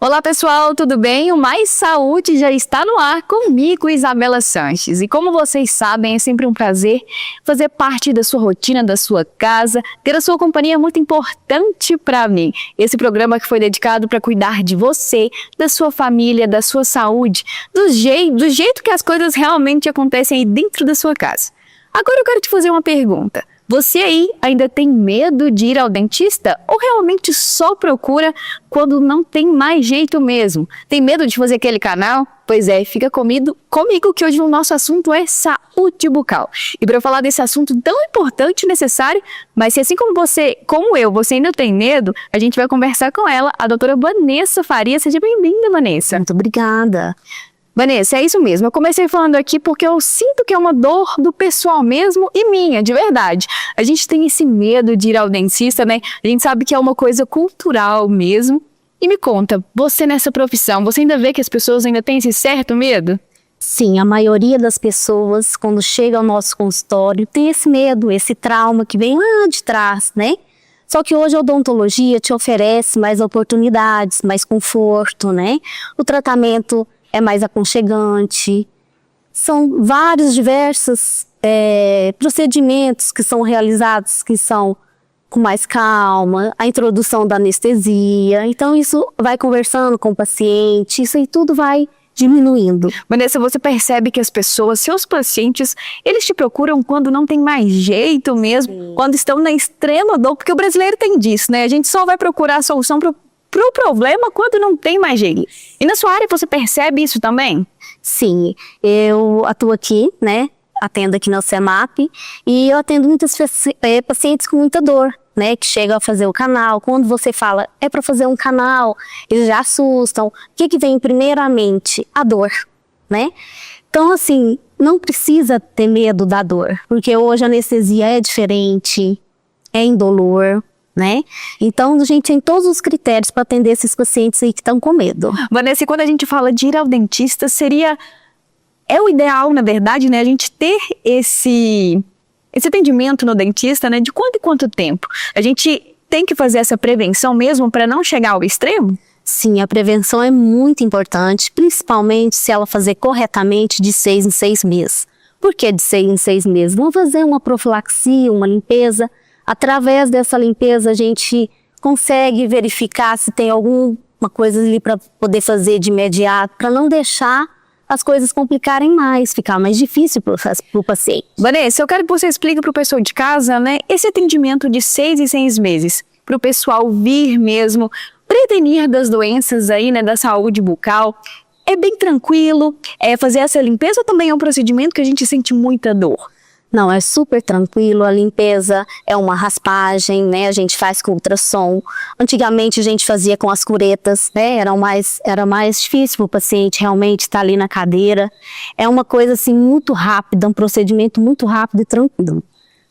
Olá pessoal, tudo bem? O Mais Saúde já está no ar comigo, Isabela Sanches. E como vocês sabem, é sempre um prazer fazer parte da sua rotina, da sua casa. Ter a sua companhia é muito importante para mim. Esse programa que foi dedicado para cuidar de você, da sua família, da sua saúde, do jeito que as coisas realmente acontecem aí dentro da sua casa. Agora eu quero te fazer uma pergunta. Você aí ainda tem medo de ir ao dentista ou realmente só procura quando não tem mais jeito mesmo? Tem medo de fazer aquele canal? Pois é, fica comigo que hoje o nosso assunto é saúde bucal. E para falar desse assunto tão importante e necessário, mas se assim como eu, você ainda tem medo, a gente vai conversar com ela, a doutora Vanessa Faria. Seja bem-vinda, Vanessa. Muito obrigada. Vanessa, é isso mesmo. Eu comecei falando aqui porque eu sinto que é uma dor do pessoal mesmo e minha, de verdade. A gente tem esse medo de ir ao dentista, né? A gente sabe que é uma coisa cultural mesmo. E me conta, você nessa profissão, você ainda vê que as pessoas ainda têm esse certo medo? Sim, a maioria das pessoas, quando chega ao nosso consultório, tem esse medo, esse trauma que vem lá de trás, né? Só que hoje a odontologia te oferece mais oportunidades, mais conforto, né? O tratamento é mais aconchegante. São vários diversos procedimentos que são realizados, que são com mais calma, a introdução da anestesia. Então isso vai conversando com o paciente, isso aí tudo vai diminuindo. Vanessa, você percebe que as pessoas, seus pacientes, eles te procuram quando não tem mais jeito mesmo, quando estão na extrema dor, porque o brasileiro tem disso, né? A gente só vai procurar a solução pro problema quando não tem mais jeito. E na sua área você percebe isso também? Sim, eu atuo aqui, né? Atendo aqui na CEMAP e eu atendo muitos pacientes com muita dor, né? Que chegam a fazer o canal. Quando você fala, é para fazer um canal, eles já assustam. O que vem primeiramente? A dor, né? Então, assim, não precisa ter medo da dor, porque hoje a anestesia é diferente, é indolor, né? Então, a gente tem todos os critérios para atender esses pacientes aí que estão com medo. Vanessa, e quando a gente fala de ir ao dentista, é o ideal, na verdade, né? A gente ter esse atendimento no dentista, né? De quanto em quanto tempo? A gente tem que fazer essa prevenção mesmo para não chegar ao extremo? Sim, a prevenção é muito importante, principalmente se ela fazer corretamente de 6 em 6 meses. Por que de 6 em 6 meses? Vamos fazer uma profilaxia, uma limpeza. Através dessa limpeza, a gente consegue verificar se tem alguma coisa ali para poder fazer de imediato, para não deixar as coisas complicarem mais, ficar mais difícil para o paciente. Vanessa, eu quero que você explique para o pessoal de casa, né, esse atendimento de 6 em 6 meses, para o pessoal vir mesmo, prevenir das doenças aí, né, da saúde bucal. É bem tranquilo, fazer essa limpeza também é um procedimento que a gente sente muita dor. Não, é super tranquilo, a limpeza é uma raspagem, né? A gente faz com ultrassom. Antigamente a gente fazia com as curetas, né? Era mais difícil para o paciente realmente estar ali na cadeira. É uma coisa assim muito rápida, um procedimento muito rápido e tranquilo.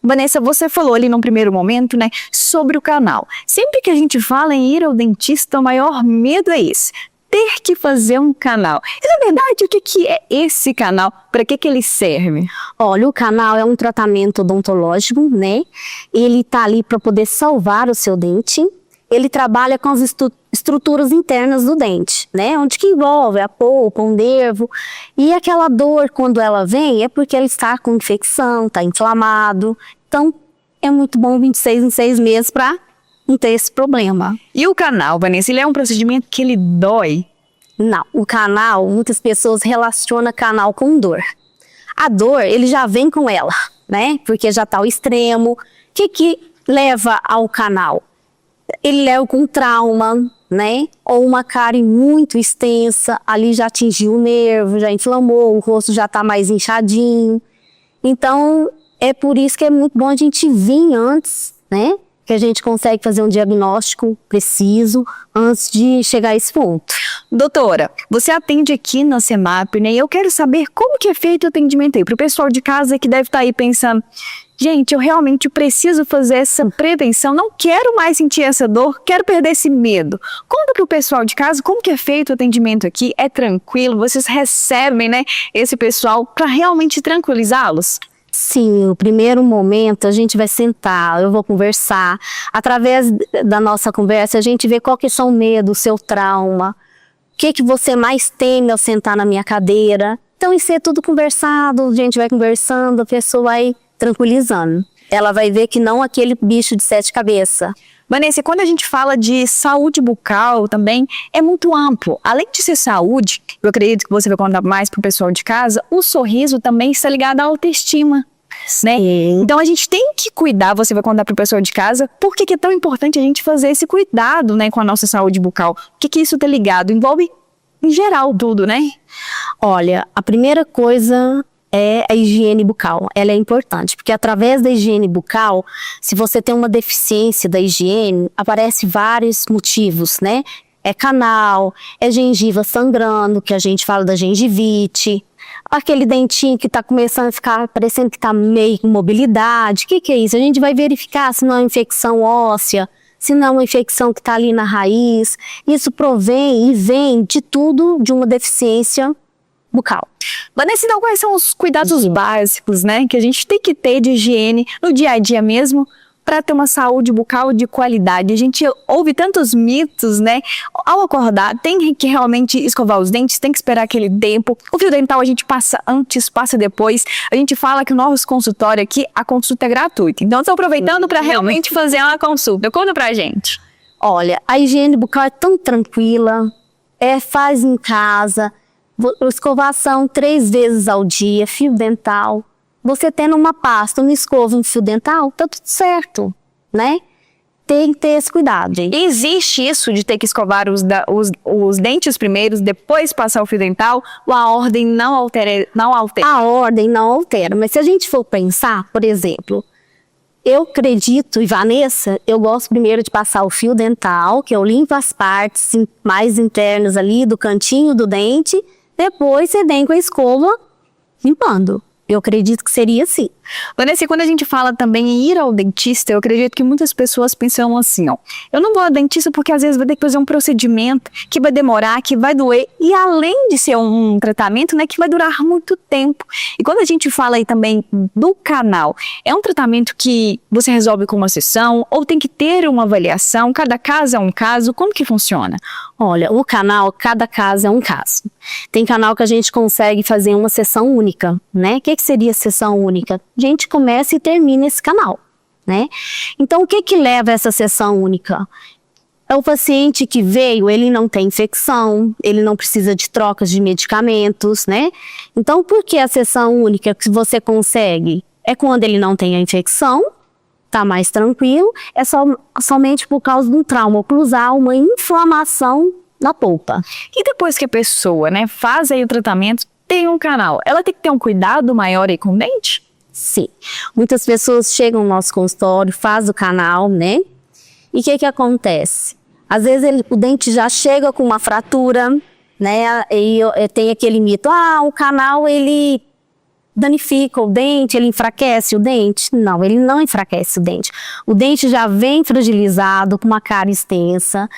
Vanessa, você falou ali num primeiro momento, né, sobre o canal. Sempre que a gente fala em ir ao dentista, o maior medo é esse. Ter que fazer um canal. E na verdade, o que é esse canal? Para que ele serve? Olha, o canal é um tratamento odontológico, né? Ele tá ali para poder salvar o seu dente. Ele trabalha com as estruturas internas do dente, né? Onde que envolve a polpa, o nervo. E aquela dor, quando ela vem, é porque ele está com infecção, está inflamado. Então, é muito bom 26 em 6 meses para não ter esse problema. E o canal, Vanessa, ele é um procedimento que ele dói? Não, o canal, muitas pessoas relacionam canal com dor. A dor, ele já vem com ela, né? Porque já está ao extremo. O que leva ao canal? Ele leva com trauma, né? Ou uma cárie muito extensa, ali já atingiu o nervo, já inflamou, o rosto já está mais inchadinho. Então, é por isso que é muito bom a gente vir antes, né? Que a gente consegue fazer um diagnóstico preciso antes de chegar a esse ponto. Doutora, você atende aqui na CEMAP, né? E eu quero saber como que é feito o atendimento aí, para o pessoal de casa que deve estar aí pensando, gente, eu realmente preciso fazer essa prevenção, não quero mais sentir essa dor, quero perder esse medo. Conta para o pessoal de casa como que é feito o atendimento aqui, é tranquilo, vocês recebem, né, esse pessoal para realmente tranquilizá-los? Sim, o primeiro momento a gente vai sentar, eu vou conversar. Através da nossa conversa a gente vê qual que são o medo, o seu trauma, que você mais teme ao sentar na minha cadeira? Então isso é tudo conversado, a gente vai conversando, a pessoa vai tranquilizando. Ela vai ver que não aquele bicho de 7 cabeças. Vanessa, quando a gente fala de saúde bucal também, é muito amplo. Além de ser saúde, eu acredito que você vai contar mais para o pessoal de casa, o sorriso também está ligado à autoestima, né? Então a gente tem que cuidar, você vai contar para o pessoal de casa, por que é tão importante a gente fazer esse cuidado, né, com a nossa saúde bucal? O que isso está ligado? Envolve, em geral, tudo, né? Olha, a primeira coisa é a higiene bucal. Ela é importante, porque através da higiene bucal, se você tem uma deficiência da higiene, aparecem vários motivos, né? É canal, é gengiva sangrando, que a gente fala da gengivite, aquele dentinho que tá começando a ficar, parecendo que tá meio com mobilidade. O que é isso? A gente vai verificar se não é uma infecção óssea, se não é uma infecção que tá ali na raiz. Isso provém e vem de tudo de uma deficiência bucal. Vanessa, então quais são os cuidados básicos, né, que a gente tem que ter de higiene no dia a dia mesmo para ter uma saúde bucal de qualidade? A gente ouve tantos mitos, né? Ao acordar, tem que realmente escovar os dentes, tem que esperar aquele tempo. O fio dental a gente passa antes, passa depois. A gente fala que o nosso consultório aqui, a consulta é gratuita. Então, estou aproveitando para realmente fazer uma consulta. Conta pra gente. Olha, a higiene bucal é tão tranquila, faz em casa. Escovação 3 vezes ao dia, fio dental. Você tendo uma pasta, uma escova, um fio dental, tá tudo certo, né? Tem que ter esse cuidado. Existe isso de ter que escovar os dentes primeiros, depois passar o fio dental, ou a ordem não altera? A ordem não altera, mas se a gente for pensar, por exemplo, eu acredito, e Vanessa, eu gosto primeiro de passar o fio dental, que eu limpo as partes mais internas ali do cantinho do dente. Depois você vem com a escova limpando. Eu acredito que seria assim. Vanessa, quando a gente fala também em ir ao dentista, eu acredito que muitas pessoas pensam assim, ó. Eu não vou ao dentista porque às vezes vai ter que fazer um procedimento que vai demorar, que vai doer. E além de ser um tratamento, né, que vai durar muito tempo. E quando a gente fala aí também do canal, é um tratamento que você resolve com uma sessão ou tem que ter uma avaliação? Cada caso é um caso? Como que funciona? Olha, o canal, cada caso é um caso. Tem canal que a gente consegue fazer uma sessão única, né? O que seria sessão única? A gente começa e termina esse canal, né? Então, o que leva a essa sessão única? É o paciente que veio, ele não tem infecção, ele não precisa de trocas de medicamentos, né? Então, por que a sessão única que você consegue? É quando ele não tem a infecção, tá mais tranquilo, é somente por causa de um trauma oclusal, uma inflamação na polpa. E depois que a pessoa, né, faz aí o tratamento, tem um canal, ela tem que ter um cuidado maior aí com o dente? Sim. Muitas pessoas chegam no nosso consultório, faz o canal, né? E o que acontece? Às vezes o dente já chega com uma fratura, né? E tem aquele mito, o canal ele danifica o dente, ele enfraquece o dente. Não, ele não enfraquece o dente. O dente já vem fragilizado, com uma cárie extensa,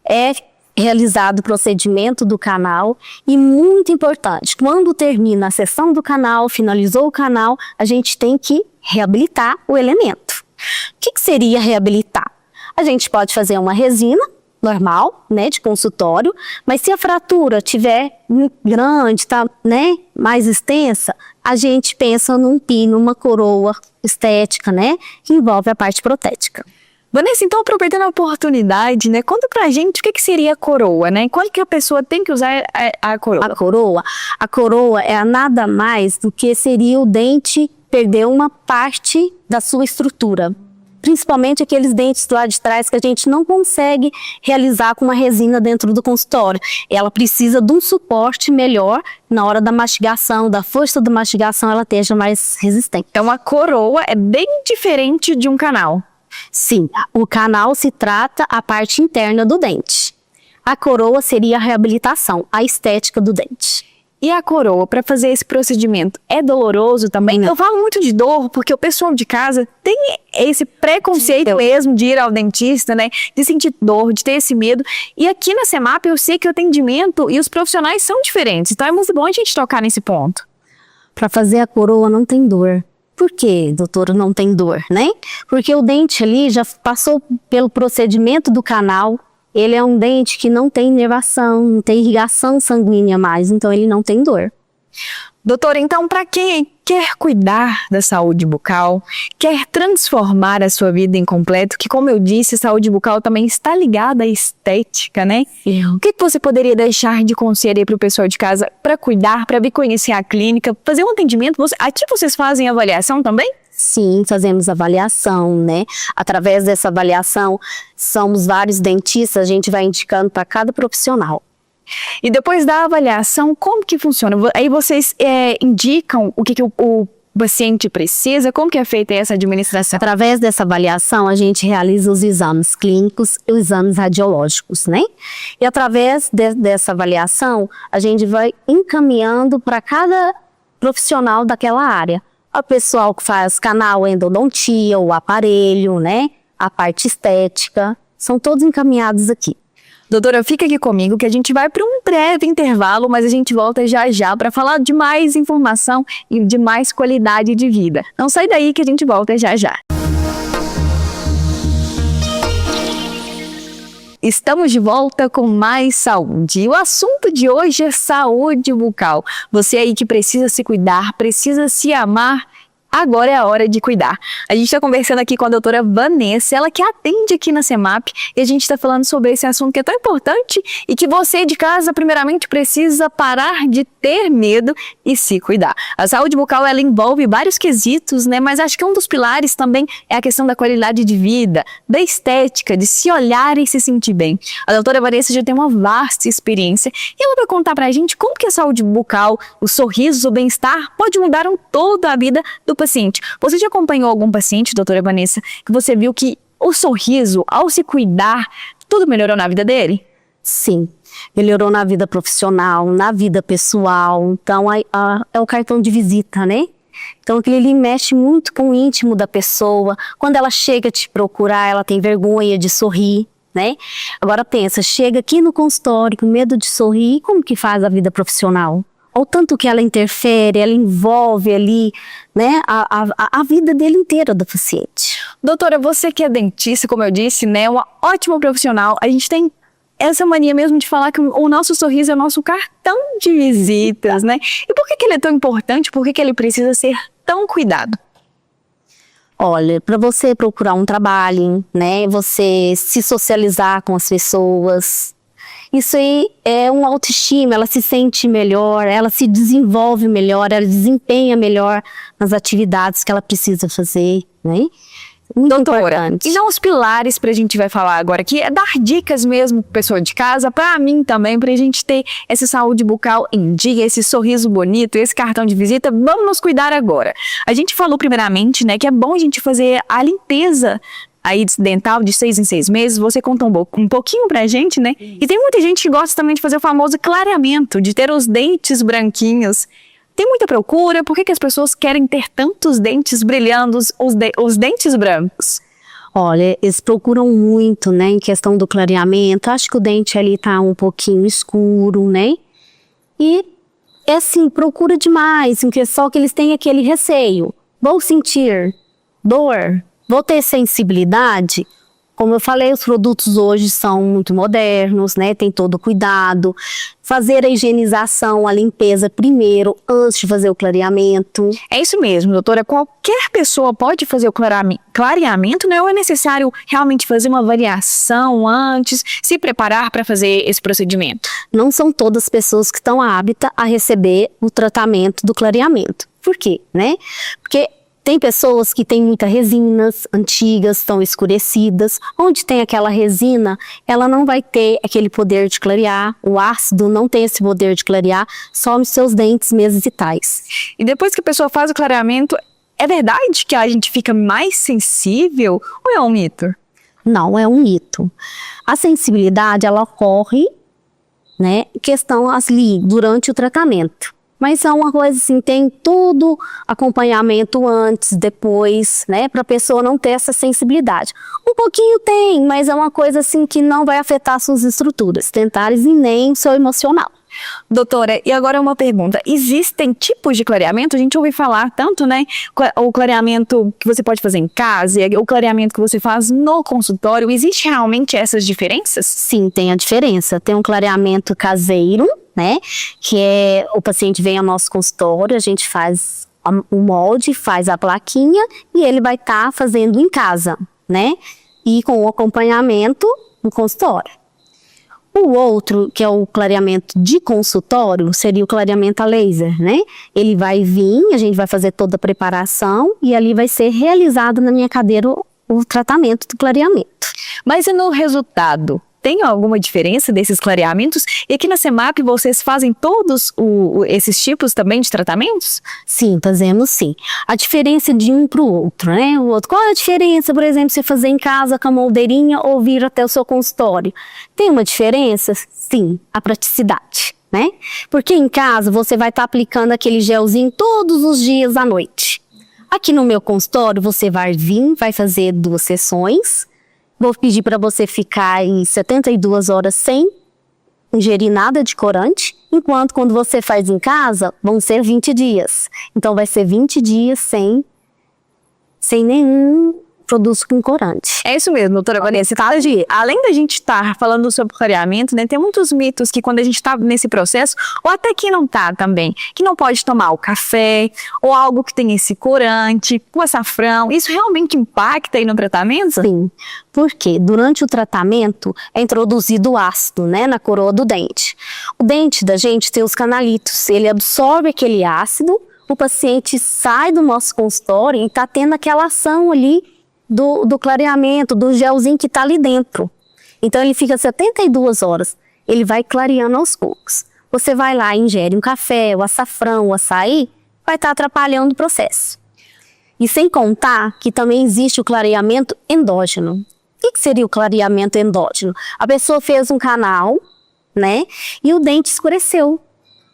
é realizado o procedimento do canal e muito importante, quando termina a sessão do canal, finalizou o canal, a gente tem que reabilitar o elemento. O que seria reabilitar? A gente pode fazer uma resina normal, né, de consultório, mas se a fratura tiver grande, tá, né, mais extensa, a gente pensa num pino, uma coroa estética, né, que envolve a parte protética. Vanessa, então aproveitando a oportunidade, né, conta pra gente o que seria a coroa, né? Qual que a pessoa tem que usar a coroa? A coroa é nada mais do que seria o dente perder uma parte da sua estrutura. Principalmente aqueles dentes lá de trás que a gente não consegue realizar com uma resina dentro do consultório. Ela precisa de um suporte melhor na hora da mastigação, da força da mastigação, ela esteja mais resistente. Então a coroa é bem diferente de um canal. Sim, o canal se trata a parte interna do dente. A coroa seria a reabilitação, a estética do dente. E a coroa, para fazer esse procedimento, é doloroso também? Não. Eu falo muito de dor, porque o pessoal de casa tem esse preconceito mesmo de ir ao dentista, né? De sentir dor, de ter esse medo. E aqui na CEMAP eu sei que o atendimento e os profissionais são diferentes. Então é muito bom a gente tocar nesse ponto. Para fazer a coroa não tem dor. Por que, doutora, não tem dor, né? Porque o dente ali já passou pelo procedimento do canal, ele é um dente que não tem inervação, não tem irrigação sanguínea mais, então ele não tem dor. Doutora, então, para quem quer cuidar da saúde bucal, quer transformar a sua vida em completo, que, como eu disse, saúde bucal também está ligada à estética, né? O que você poderia deixar de conselho aí para o pessoal de casa para cuidar, para vir conhecer a clínica, fazer um atendimento? Aqui vocês fazem avaliação também? Sim, fazemos avaliação, né? Através dessa avaliação, somos vários dentistas, a gente vai indicando para cada profissional. E depois da avaliação, como que funciona? Aí vocês indicam o que o paciente precisa? Como que é feita essa administração? Através dessa avaliação, a gente realiza os exames clínicos e os exames radiológicos, né? E através dessa avaliação, a gente vai encaminhando para cada profissional daquela área. O pessoal que faz canal endodontia, o aparelho, né? A parte estética, são todos encaminhados aqui. Doutora, fica aqui comigo que a gente vai para um breve intervalo, mas a gente volta já já para falar de mais informação e de mais qualidade de vida. Não sai daí que a gente volta já já. Estamos de volta com mais saúde. E o assunto de hoje é saúde bucal. Você aí que precisa se cuidar, precisa se amar, agora é a hora de cuidar. A gente está conversando aqui com a doutora Vanessa, ela que atende aqui na CEMAP, e a gente está falando sobre esse assunto que é tão importante e que você de casa, primeiramente, precisa parar de ter medo e se cuidar. A saúde bucal, ela envolve vários quesitos, né? Mas acho que um dos pilares também é a questão da qualidade de vida, da estética, de se olhar e se sentir bem. A doutora Vanessa já tem uma vasta experiência e ela vai contar pra gente como que a saúde bucal, o sorriso, o bem-estar pode mudar toda a vida do paciente. Você já acompanhou algum paciente, doutora Vanessa, que você viu que o sorriso, ao se cuidar, tudo melhorou na vida dele? Sim, melhorou na vida profissional, na vida pessoal. Então, é o cartão de visita, né? Então, aquilo ali mexe muito com o íntimo da pessoa. Quando ela chega a te procurar, ela tem vergonha de sorrir, né? Agora pensa, chega aqui no consultório com medo de sorrir, como que faz a vida profissional? Ou tanto que ela interfere, ela envolve ali, né, a vida dele inteira do paciente. Doutora, você que é dentista, como eu disse, né, uma ótima profissional, a gente tem essa mania mesmo de falar que o nosso sorriso é o nosso cartão de visitas, né? E por que ele é tão importante? Por que ele precisa ser tão cuidado? Olha, para você procurar um trabalho, né, você se socializar com as pessoas, isso aí é uma autoestima, ela se sente melhor, ela se desenvolve melhor, ela desempenha melhor nas atividades que ela precisa fazer, né? Muito importante. Então os pilares pra gente vai falar agora aqui é dar dicas mesmo pro pessoal de casa, pra mim também, pra gente ter essa saúde bucal em dia, esse sorriso bonito, esse cartão de visita. Vamos nos cuidar agora. A gente falou primeiramente, né, que é bom a gente fazer a limpeza aí dental de 6 em 6 meses. Você conta um pouquinho pra gente, né? E tem muita gente que gosta também de fazer o famoso clareamento, de ter os dentes branquinhos. Tem muita procura? Por que as pessoas querem ter tantos dentes brilhando, os dentes brancos? Olha, eles procuram muito, né, em questão do clareamento. Acho que o dente ali tá um pouquinho escuro, né? E, é assim, procura demais, só que eles têm aquele receio. Vou sentir dor? Vou ter sensibilidade? Como eu falei, os produtos hoje são muito modernos, né? Tem todo o cuidado. Fazer a higienização, a limpeza primeiro, antes de fazer o clareamento. É isso mesmo, doutora. Qualquer pessoa pode fazer o clareamento, né? Ou é necessário realmente fazer uma avaliação antes, se preparar para fazer esse procedimento? Não são todas as pessoas que estão aptas a receber o tratamento do clareamento. Por quê, né? Porque tem pessoas que têm muitas resinas antigas, estão escurecidas. Onde tem aquela resina, ela não vai ter aquele poder de clarear. O ácido não tem esse poder de clarear, só nos seus dentes mesitais. E depois que a pessoa faz o clareamento, é verdade que a gente fica mais sensível ou é um mito? Não, é um mito. A sensibilidade, ela ocorre, né, questão ali, durante o tratamento. Mas é uma coisa assim, tem todo acompanhamento antes, depois, né? Para a pessoa não ter essa sensibilidade. Um pouquinho tem, mas é uma coisa assim que não vai afetar suas estruturas dentárias e nem seu emocional. Doutora, e agora uma pergunta. Existem tipos de clareamento? A gente ouve falar tanto, né? O clareamento que você pode fazer em casa, e o clareamento que você faz no consultório. Existe realmente essas diferenças? Sim, tem a diferença. Tem um clareamento caseiro, né? Que é o paciente vem ao nosso consultório, a gente faz o molde, faz a plaquinha e ele vai estar fazendo em casa, né? E com o acompanhamento no consultório. O outro, que é o clareamento de consultório, seria o clareamento a laser, né? Ele vai vir, a gente vai fazer toda a preparação e ali vai ser realizado na minha cadeira o tratamento do clareamento. Mas e no resultado? Tem alguma diferença desses clareamentos? E aqui na CEMAP vocês fazem todos esses tipos também de tratamentos? Sim, fazemos sim. A diferença de um para o outro, né? O outro, qual é a diferença, por exemplo, você fazer em casa com a moldeirinha ou vir até o seu consultório? Tem uma diferença? Sim, a praticidade, né? Porque em casa você vai estar aplicando aquele gelzinho todos os dias à noite. Aqui no meu consultório você vai vir, vai fazer 2 sessões. Vou pedir para você ficar em 72 horas sem ingerir nada de corante, enquanto quando você faz em casa, vão ser 20 dias. Então vai ser 20 dias sem nenhum produto com corante. É isso mesmo, doutora Vanessa. Além da gente estar falando sobre clareamento, né, tem muitos mitos que quando a gente está nesse processo, ou até quem não está também, que não pode tomar o café, ou algo que tem esse corante, o açafrão, isso realmente impacta aí no tratamento? Sim, porque durante o tratamento é introduzido o ácido, né, na coroa do dente. O dente da gente tem os canalitos, ele absorve aquele ácido, o paciente sai do nosso consultório e está tendo aquela ação ali do clareamento, do gelzinho que está ali dentro. Então ele fica 72 horas, ele vai clareando aos poucos. Você vai lá, ingere um café, o açafrão, o açaí, vai estar atrapalhando o processo. E sem contar que também existe o clareamento endógeno. O que seria o clareamento endógeno? A pessoa fez um canal, né, e o dente escureceu.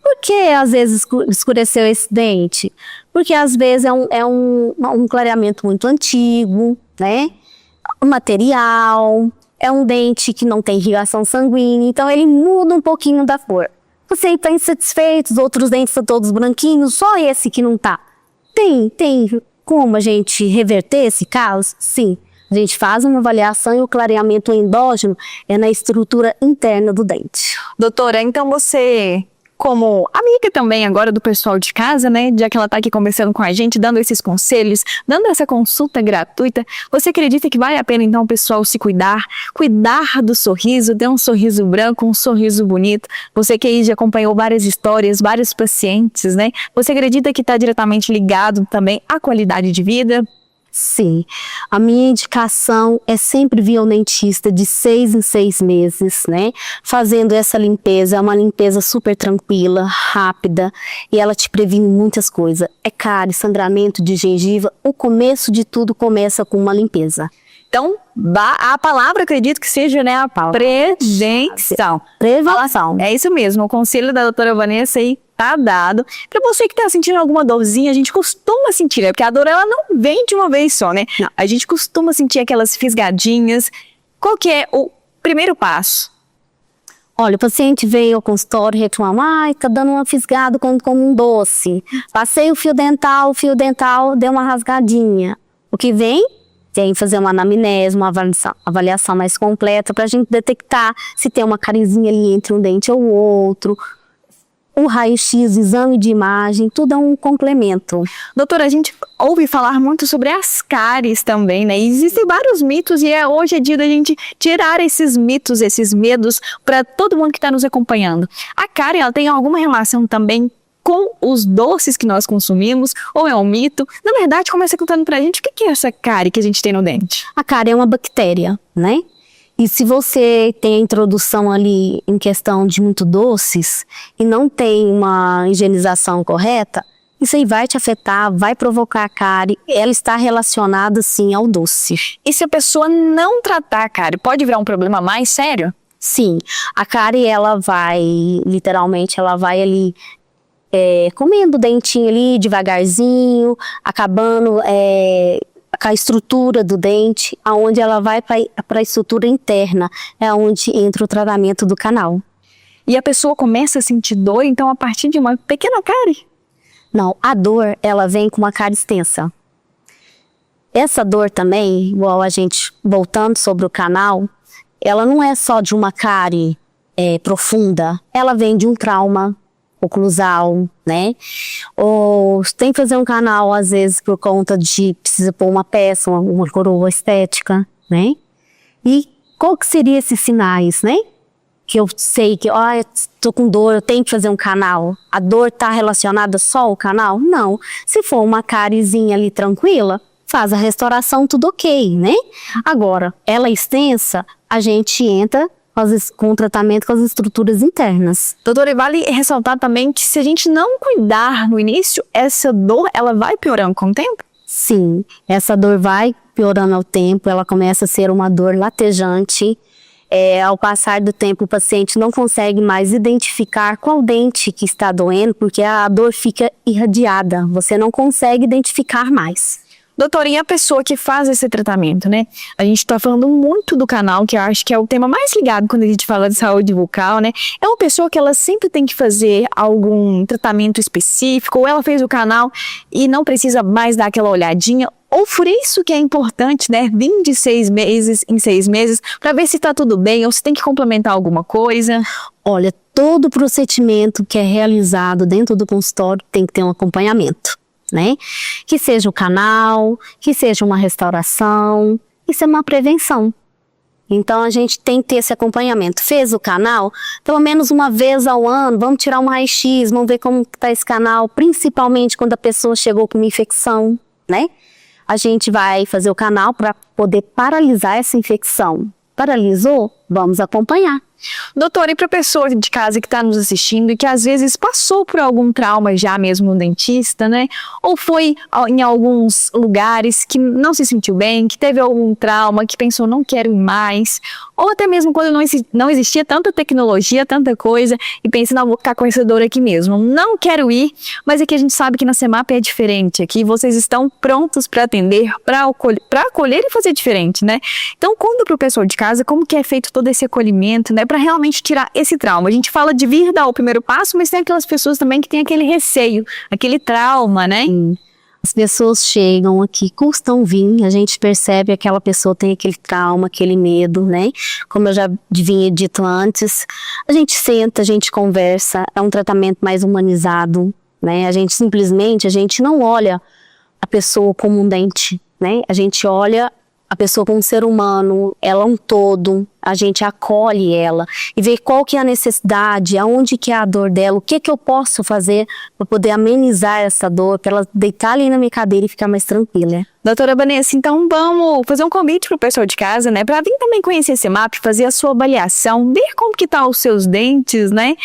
Por que às vezes escureceu esse dente? Porque às vezes é um clareamento muito antigo, né? O material, é um dente que não tem irrigação sanguínea, então ele muda um pouquinho da cor. Você está insatisfeito, os outros dentes estão todos branquinhos, só esse que não tá. Tem como a gente reverter esse caso? Sim. A gente faz uma avaliação e o clareamento endógeno é na estrutura interna do dente. Doutora, então você, como amiga também agora do pessoal de casa, né, já que ela está aqui conversando com a gente, dando esses conselhos, dando essa consulta gratuita, você acredita que vale a pena então o pessoal se cuidar do sorriso, ter um sorriso branco, um sorriso bonito? Você que aí já acompanhou várias histórias, vários pacientes, né? Você acredita que está diretamente ligado também à qualidade de vida? Sim, a minha indicação é sempre vir ao dentista de 6 em 6 meses, né? Fazendo essa limpeza, é uma limpeza super tranquila, rápida, e ela te previne muitas coisas. É cárie, sangramento de gengiva, o começo de tudo começa com uma limpeza. Então, a palavra, acredito que seja, né, a prevenção. Prevenção. É isso mesmo, o conselho da doutora Vanessa aí tá dado. Para você que tá sentindo alguma dorzinha, a gente costuma sentir, né? Porque a dor, ela não vem de uma vez só, né? Não. A gente costuma sentir aquelas fisgadinhas. Qual que é o primeiro passo? Olha, o paciente veio ao consultório reclamar, ai, tá dando uma fisgada como um doce. Passei o fio dental deu uma rasgadinha. O que vem? Tem que fazer uma anamnese, uma avaliação mais completa para a gente detectar se tem uma carizinha ali entre um dente ou outro. O raio-x, exame de imagem, tudo é um complemento. Doutora, a gente ouve falar muito sobre as cáries também, né? E existem vários mitos e hoje é dia da gente tirar esses mitos, esses medos para todo mundo que está nos acompanhando. A cárie, ela tem alguma relação também com os doces que nós consumimos, ou é um mito? Na verdade, começa contando pra gente o que é essa cárie que a gente tem no dente. A cárie é uma bactéria, né? E se você tem a introdução ali em questão de muito doces e não tem uma higienização correta, isso aí vai te afetar, vai provocar a cárie, ela está relacionada sim ao doce. E se a pessoa não tratar a cárie, pode virar um problema mais sério? Sim, a cárie ela vai, literalmente, ela vai ali comendo o dentinho ali devagarzinho, acabando com a estrutura do dente, aonde ela vai para a estrutura interna, é onde entra o tratamento do canal. e a pessoa começa a sentir dor, então a partir de uma pequena cárie? Não, a dor, ela vem com uma cárie extensa. Essa dor também, igual a gente, voltando sobre o canal, ela não é só de uma cárie profunda, ela vem de um trauma oclusal, né? Ou tem que fazer um canal, às vezes, por conta de precisa pôr uma peça, uma coroa estética, né? E qual que seriam esses sinais, né? Que eu sei que, eu tô com dor, eu tenho que fazer um canal. A dor tá relacionada só ao canal? Não. Se for uma cáriezinha ali tranquila, faz a restauração, tudo ok, né? Agora, ela é extensa, a gente entra com o tratamento com as estruturas internas. Doutora, e vale ressaltar também que se a gente não cuidar no início, essa dor, ela vai piorando com o tempo? Sim, essa dor vai piorando ao tempo, ela começa a ser uma dor latejante. Ao passar do tempo, o paciente não consegue mais identificar qual dente que está doendo, porque a dor fica irradiada, você não consegue identificar mais. Doutora, e a pessoa que faz esse tratamento, né? A gente tá falando muito do canal, que eu acho que é o tema mais ligado quando a gente fala de saúde bucal, né? É uma pessoa que ela sempre tem que fazer algum tratamento específico, ou ela fez o canal e não precisa mais dar aquela olhadinha, ou por isso que é importante, né? Vir de 6 meses em 6 meses para ver se tá tudo bem ou se tem que complementar alguma coisa. Olha, todo procedimento que é realizado dentro do consultório tem que ter um acompanhamento, né? Que seja o canal, que seja uma restauração, isso é uma prevenção. Então a gente tem que ter esse acompanhamento. Fez o canal, pelo menos uma vez ao ano, vamos tirar um raio-x, vamos ver como está esse canal, principalmente quando a pessoa chegou com uma infecção, né? A gente vai fazer o canal para poder paralisar essa infecção. Paralisou? Vamos acompanhar. Doutora, e para a pessoa de casa que está nos assistindo e que às vezes passou por algum trauma já mesmo no dentista, né? Ou foi em alguns lugares que não se sentiu bem, que teve algum trauma, que pensou não quero ir mais, ou até mesmo quando não existia tanta tecnologia, tanta coisa, e pensa, não, vou ficar com essa dor aqui mesmo, não quero ir, mas aqui a gente sabe que na CEMAP é diferente, aqui vocês estão prontos para atender, para acolher e fazer diferente, né? Então conta para o pessoal de casa como que é feito todo esse acolhimento, né? Para realmente tirar esse trauma. A gente fala de vir dar o primeiro passo, mas tem aquelas pessoas também que têm aquele receio, aquele trauma, né? As pessoas chegam aqui, custam vir, a gente percebe que aquela pessoa tem aquele trauma, aquele medo, né? Como eu já vinha dito antes, a gente senta, a gente conversa, é um tratamento mais humanizado, né? A gente não olha a pessoa como um dente, né? A gente olha a pessoa como um ser humano, ela é um todo, a gente acolhe ela e vê qual que é a necessidade, aonde que é a dor dela, o que que eu posso fazer para poder amenizar essa dor, para ela deitar ali na minha cadeira e ficar mais tranquila. Doutora Vanessa, então vamos fazer um convite para o pessoal de casa, né, para vir também conhecer esse CEMAP, fazer a sua avaliação, ver como que tá os seus dentes, né?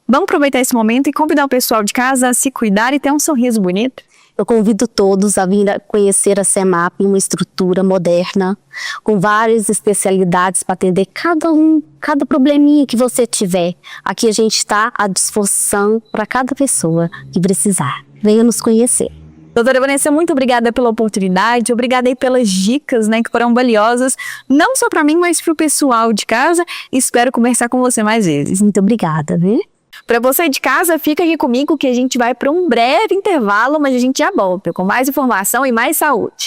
Vamos aproveitar esse momento e convidar o pessoal de casa a se cuidar e ter um sorriso bonito. Eu convido todos a vir a conhecer a CEMAP, uma estrutura moderna, com várias especialidades para atender cada probleminha que você tiver. Aqui a gente está à disposição para cada pessoa que precisar. Venha nos conhecer. Doutora Vanessa, muito obrigada pela oportunidade, obrigada aí pelas dicas, né, que foram valiosas, não só para mim, mas para o pessoal de casa. Espero conversar com você mais vezes. Muito obrigada, viu? Para você de casa, fica aqui comigo que a gente vai para um breve intervalo, mas a gente já volta com mais informação e mais saúde.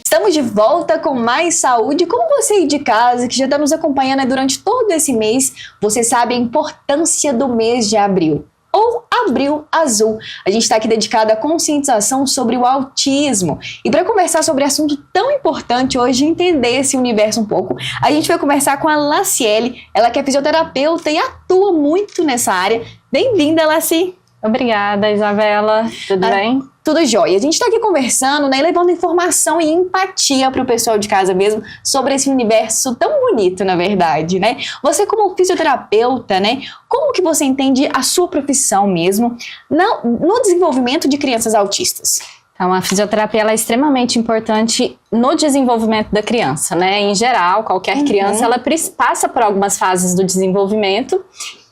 Estamos de volta com mais saúde. Como você aí de casa, que já está nos acompanhando durante todo esse mês, você sabe a importância do mês de abril, ou Abril Azul. A gente está aqui dedicado à conscientização sobre o autismo. E para conversar sobre assunto tão importante hoje, entender esse universo um pouco, a gente vai conversar com a Laciele, ela que é fisioterapeuta e atua muito nessa área. Bem-vinda, Laci! Obrigada, Isabela. Tudo bem? Tudo jóia. A gente está aqui conversando, né, levando informação e empatia para o pessoal de casa mesmo sobre esse universo tão bonito, na verdade, né? Você como fisioterapeuta, né, como que você entende a sua profissão mesmo no desenvolvimento de crianças autistas? Então, a fisioterapia ela é extremamente importante no desenvolvimento da criança, né? Em geral, qualquer criança, ela passa por algumas fases do desenvolvimento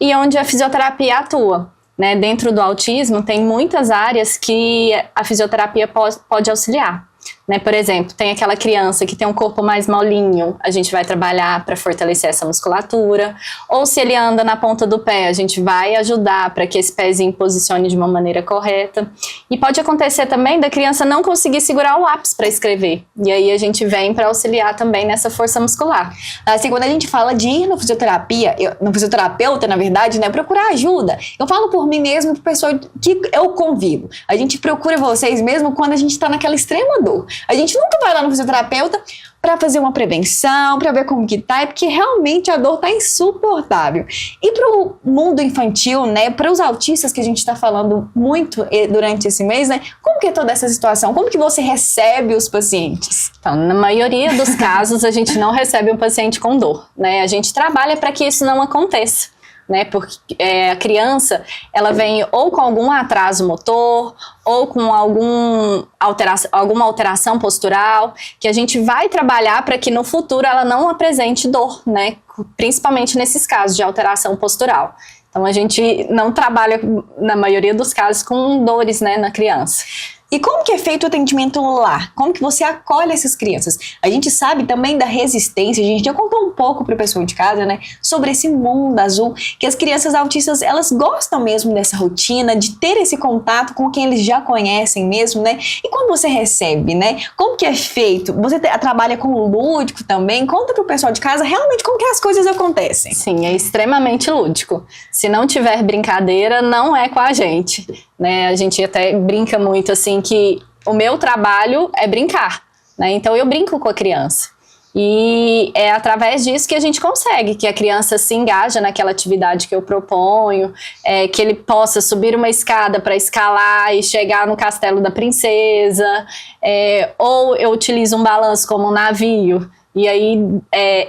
e onde a fisioterapia atua. Né, dentro do autismo tem muitas áreas que a fisioterapia pode auxiliar. né? Por exemplo, tem aquela criança que tem um corpo mais molinho, a gente vai trabalhar para fortalecer essa musculatura. Ou se ele anda na ponta do pé, a gente vai ajudar para que esse pezinho posicione de uma maneira correta. E pode acontecer também da criança não conseguir segurar o lápis para escrever. E aí a gente vem para auxiliar também nessa força muscular. Assim, quando a gente fala de ir no fisioterapeuta, na verdade, né, procurar ajuda. Eu falo por mim mesmo, por pessoa que eu convivo. A gente procura vocês mesmo quando a gente está naquela extrema dor. A gente nunca vai lá no fisioterapeuta para fazer uma prevenção, para ver como que tá, é porque realmente a dor tá insuportável. E pro mundo infantil, né, para os autistas que a gente está falando muito durante esse mês, né, como que é toda essa situação? Como que você recebe os pacientes? Então, na maioria dos casos, a gente não recebe um paciente com dor, né? A gente trabalha para que isso não aconteça, né? Porque a criança, ela vem ou com algum atraso motor, ou com alguma alteração postural, que a gente vai trabalhar para que no futuro ela não apresente dor, né? Principalmente nesses casos de alteração postural. Então a gente não trabalha, na maioria dos casos, com dores, né, na criança. E como que é feito o atendimento lá? Como que você acolhe essas crianças? A gente sabe também da resistência, a gente já contou um pouco para o pessoal de casa, né, sobre esse mundo azul, que as crianças autistas, elas gostam mesmo dessa rotina, de ter esse contato com quem eles já conhecem mesmo, né? E quando você recebe, né, como que é feito? Você trabalha com o lúdico também? Conta para o pessoal de casa realmente como que as coisas acontecem. Sim, é extremamente lúdico. Se não tiver brincadeira, não é com a gente, né? A gente até brinca muito assim que o meu trabalho é brincar, né? Então eu brinco com a criança e é através disso que a gente consegue que a criança se engaja naquela atividade que eu proponho, que ele possa subir uma escada para escalar e chegar no castelo da princesa, ou eu utilizo um balanço como um navio. E aí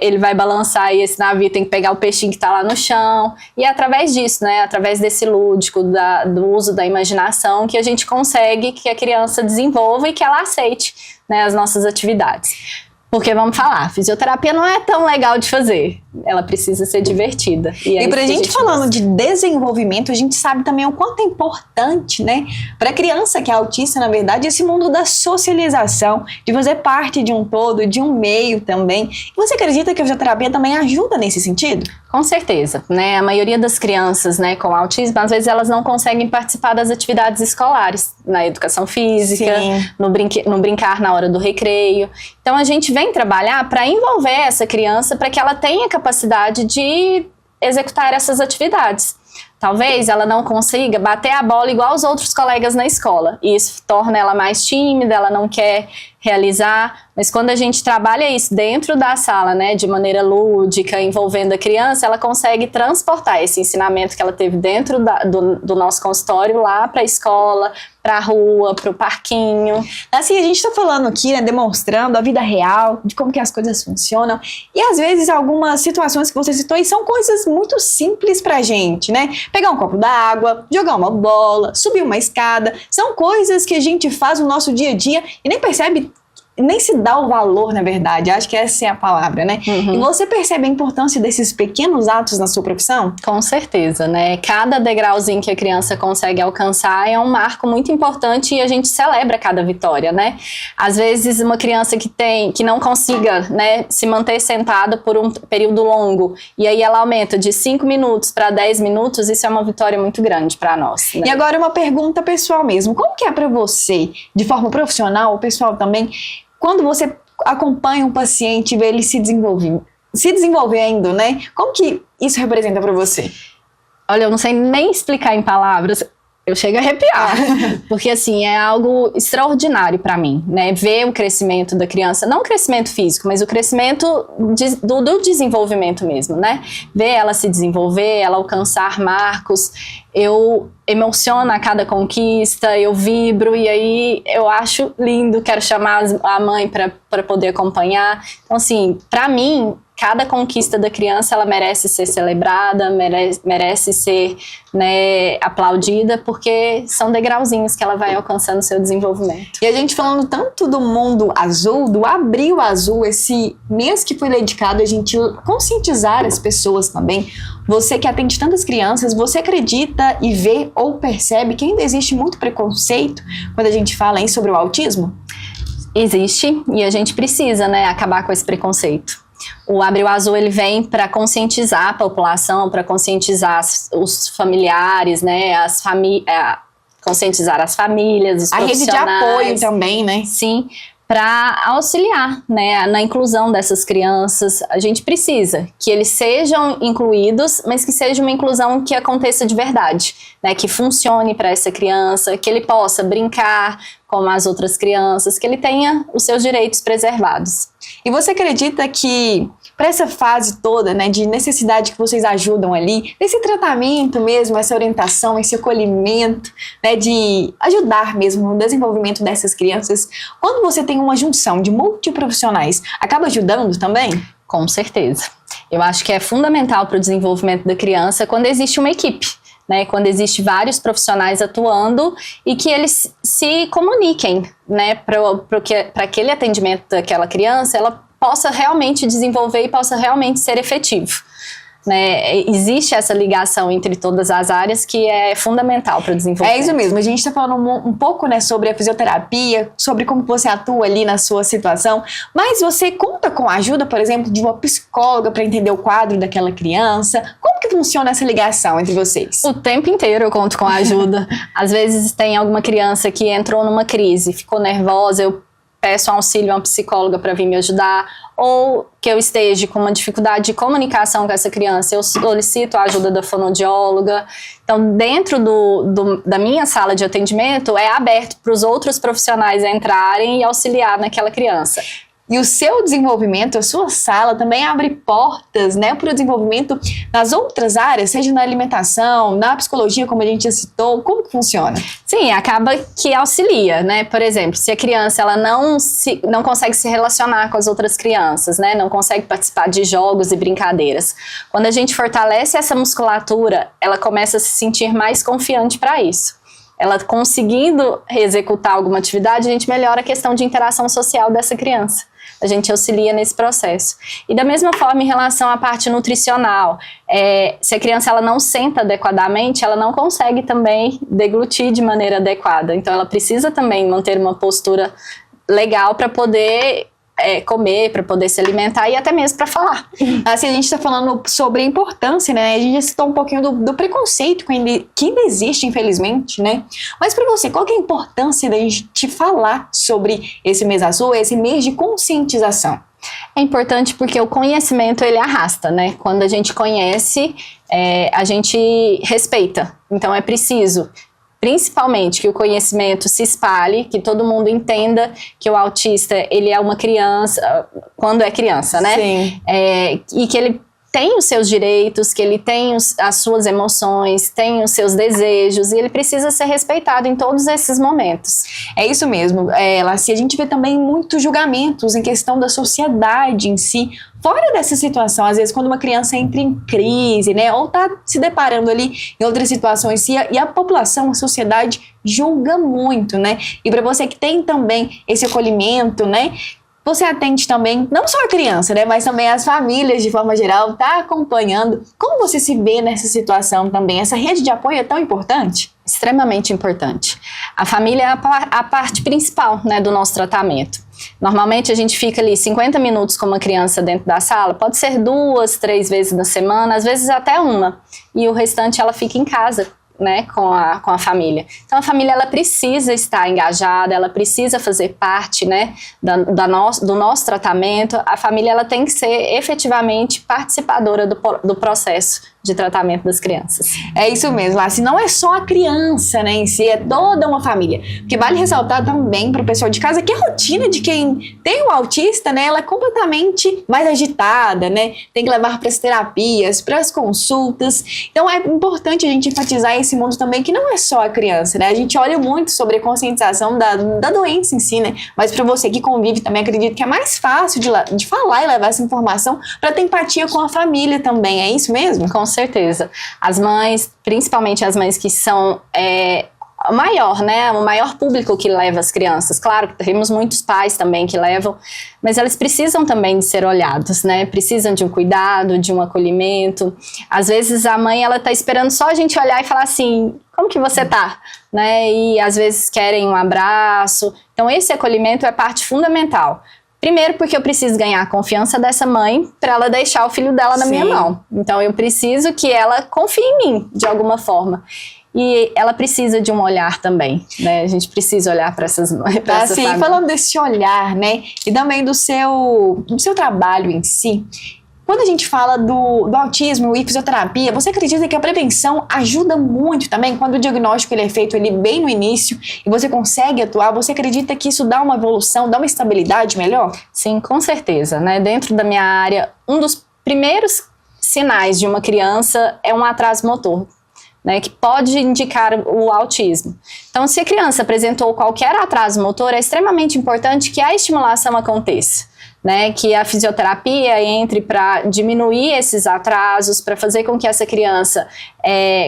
ele vai balançar e esse navio tem que pegar o peixinho que está lá no chão. E é através disso, né, através desse lúdico, do uso da imaginação, que a gente consegue que a criança desenvolva e que ela aceite, né, as nossas atividades. Porque, vamos falar, fisioterapia não é tão legal de fazer. Ela precisa ser divertida. E pra gente falando de desenvolvimento, a gente sabe também o quanto é importante, né, pra criança que é autista, na verdade, esse mundo da socialização, de fazer parte de um todo, de um meio também. E você acredita que a fisioterapia também ajuda nesse sentido? Com certeza, né? A maioria das crianças, né, com autismo, às vezes elas não conseguem participar das atividades escolares, na educação física, no brincar na hora do recreio. Então a gente vem trabalhar para envolver essa criança para que ela tenha capacidade de executar essas atividades. Talvez ela não consiga bater a bola igual os outros colegas na escola. E isso torna ela mais tímida, ela não quer realizar. Mas quando a gente trabalha isso dentro da sala, né, de maneira lúdica, envolvendo a criança, ela consegue transportar esse ensinamento que ela teve dentro do nosso consultório lá para a escola, para a rua, para o parquinho. Assim, a gente está falando aqui, né, demonstrando a vida real, de como que as coisas funcionam. E às vezes algumas situações que você citou aí são coisas muito simples pra gente, né? Pegar um copo d'água, jogar uma bola, subir uma escada. São coisas que a gente faz no nosso dia a dia e nem percebe, nem se dá o valor, na verdade. Acho que essa é a palavra, né? Uhum. E você percebe a importância desses pequenos atos na sua profissão? Com certeza, né? Cada degrauzinho que a criança consegue alcançar é um marco muito importante e a gente celebra cada vitória, né? Às vezes uma criança que não consiga, né, se manter sentada por um período longo e aí ela aumenta de 5 minutos para 10 minutos, isso é uma vitória muito grande para nós, né? E agora uma pergunta pessoal mesmo. Como que é para você, de forma profissional, o pessoal também, quando você acompanha um paciente e vê ele se desenvolvendo, né? Como que isso representa para você? Olha, eu não sei nem explicar em palavras, eu chego a arrepiar, porque assim, é algo extraordinário para mim, né? Ver o crescimento da criança, não o crescimento físico, mas o crescimento do desenvolvimento mesmo, né? Ver ela se desenvolver, ela alcançar marcos, eu emociono a cada conquista, eu vibro e aí eu acho lindo, quero chamar a mãe para poder acompanhar. Então assim, para mim, cada conquista da criança, ela merece ser celebrada, merece ser, né, aplaudida, porque são degrauzinhos que ela vai alcançando o seu desenvolvimento. E a gente falando tanto do mundo azul, do Abril Azul, esse mês que foi dedicado a gente conscientizar as pessoas também. Você que atende tantas crianças, você acredita e vê ou percebe que ainda existe muito preconceito quando a gente fala sobre o autismo? Existe, e a gente precisa, né, acabar com esse preconceito. O Abril Azul, ele vem para conscientizar a população, para conscientizar os familiares, né, conscientizar as famílias, os profissionais. A rede de apoio também, né? Sim, para auxiliar, né, na inclusão dessas crianças. A gente precisa que eles sejam incluídos, mas que seja uma inclusão que aconteça de verdade, né, que funcione para essa criança, que ele possa brincar como as outras crianças, que ele tenha os seus direitos preservados. E você acredita que para essa fase toda, né, de necessidade que vocês ajudam ali, desse tratamento mesmo, essa orientação, esse acolhimento, né, de ajudar mesmo no desenvolvimento dessas crianças, quando você tem uma junção de multiprofissionais, acaba ajudando também? Com certeza. Eu acho que é fundamental para o desenvolvimento da criança quando existe uma equipe, né, quando existe vários profissionais atuando e que eles se comuniquem, né, para aquele atendimento daquela criança, ela possa realmente desenvolver e possa realmente ser efetivo. Né? Existe essa ligação entre todas as áreas que é fundamental para o desenvolvimento. É isso mesmo, a gente está falando um pouco, né, sobre a fisioterapia, sobre como você atua ali na sua situação, mas você conta com a ajuda, por exemplo, de uma psicóloga para entender o quadro daquela criança? Como que funciona essa ligação entre vocês? O tempo inteiro eu conto com a ajuda. Às vezes tem alguma criança que entrou numa crise, ficou nervosa, eu peço auxílio a uma psicóloga para vir me ajudar, ou que eu esteja com uma dificuldade de comunicação com essa criança, eu solicito a ajuda da fonoaudióloga. Então, dentro da minha sala de atendimento, é aberto para os outros profissionais entrarem e auxiliar naquela criança. E o seu desenvolvimento, a sua sala também abre portas, né, para o desenvolvimento nas outras áreas, seja na alimentação, na psicologia, como a gente já citou. Como que funciona? Sim, acaba que auxilia, né? Por exemplo, se a criança ela não consegue se relacionar com as outras crianças, né, não consegue participar de jogos e brincadeiras. Quando a gente fortalece essa musculatura, ela começa a se sentir mais confiante para isso. Ela conseguindo executar alguma atividade, a gente melhora a questão de interação social dessa criança. A gente auxilia nesse processo. E da mesma forma, em relação à parte nutricional, se a criança ela não senta adequadamente, ela não consegue também deglutir de maneira adequada. Então, ela precisa também manter uma postura legal para poder comer, para poder se alimentar e até mesmo para falar. Assim, a gente está falando sobre a importância, né? A gente já citou um pouquinho do preconceito que ainda existe, infelizmente, né? Mas para você, qual que é a importância da gente falar sobre esse mês azul, esse mês de conscientização? É importante porque o conhecimento, ele arrasta, né? Quando a gente conhece, a gente respeita. Então, é preciso, principalmente, que o conhecimento se espalhe, que todo mundo entenda que o autista, ele é uma criança, quando é criança, né? Sim. E que ele tem os seus direitos, que ele tem as suas emoções, tem os seus desejos, e ele precisa ser respeitado em todos esses momentos. É isso mesmo, Laci, a gente vê também muitos julgamentos em questão da sociedade em si, fora dessa situação, às vezes quando uma criança entra em crise, né, ou tá se deparando ali em outras situações, e a população, a sociedade julga muito, né, e para você que tem também esse acolhimento, né, você atende também, não só a criança, né, mas também as famílias de forma geral, tá acompanhando. Como você se vê nessa situação também? Essa rede de apoio é tão importante? Extremamente importante. A família é a parte principal, né, do nosso tratamento. Normalmente a gente fica ali 50 minutos com uma criança dentro da sala, pode ser 2, 3 vezes na semana, às vezes até uma, e o restante ela fica em casa, né, com a família. Então a família ela precisa estar engajada, ela precisa fazer parte, né, do nosso tratamento. A família ela tem que ser efetivamente participadora do processo de tratamento das crianças. É isso mesmo, Laci, não é só a criança, né, em si, é toda uma família. Porque vale ressaltar também para o pessoal de casa que a rotina de quem tem um autista, né, ela é completamente mais agitada, né, tem que levar para as terapias, para as consultas. Então é importante a gente enfatizar esse mundo também, que não é só a criança, né, a gente olha muito sobre a conscientização da doença em si, né, mas para você que convive também, acredito que é mais fácil de falar e levar essa informação para ter empatia com a família também, é isso mesmo? Com certeza. As mães, principalmente as mães que são maior, né? O maior público que leva as crianças. Claro que temos muitos pais também que levam, mas elas precisam também de ser olhados, né? Precisam de um cuidado, de um acolhimento. Às vezes a mãe, ela tá esperando só a gente olhar e falar assim, como que você tá? Né? E às vezes querem um abraço. Então esse acolhimento é parte fundamental. Primeiro porque eu preciso ganhar a confiança dessa mãe para ela deixar o filho dela na minha mão. Então eu preciso que ela confie em mim, de alguma forma. E ela precisa de um olhar também, né? A gente precisa olhar para essa família. Falando desse olhar, né? E também do seu trabalho em si. Quando a gente fala do autismo e fisioterapia, você acredita que a prevenção ajuda muito também? Quando o diagnóstico ele é feito ali bem no início e você consegue atuar, você acredita que isso dá uma evolução, dá uma estabilidade melhor? Sim, com certeza, né? Dentro da minha área, um dos primeiros sinais de uma criança é um atraso motor, né, que pode indicar o autismo. Então, se a criança apresentou qualquer atraso motor, é extremamente importante que a estimulação aconteça, né, que a fisioterapia entre para diminuir esses atrasos, para fazer com que essa criança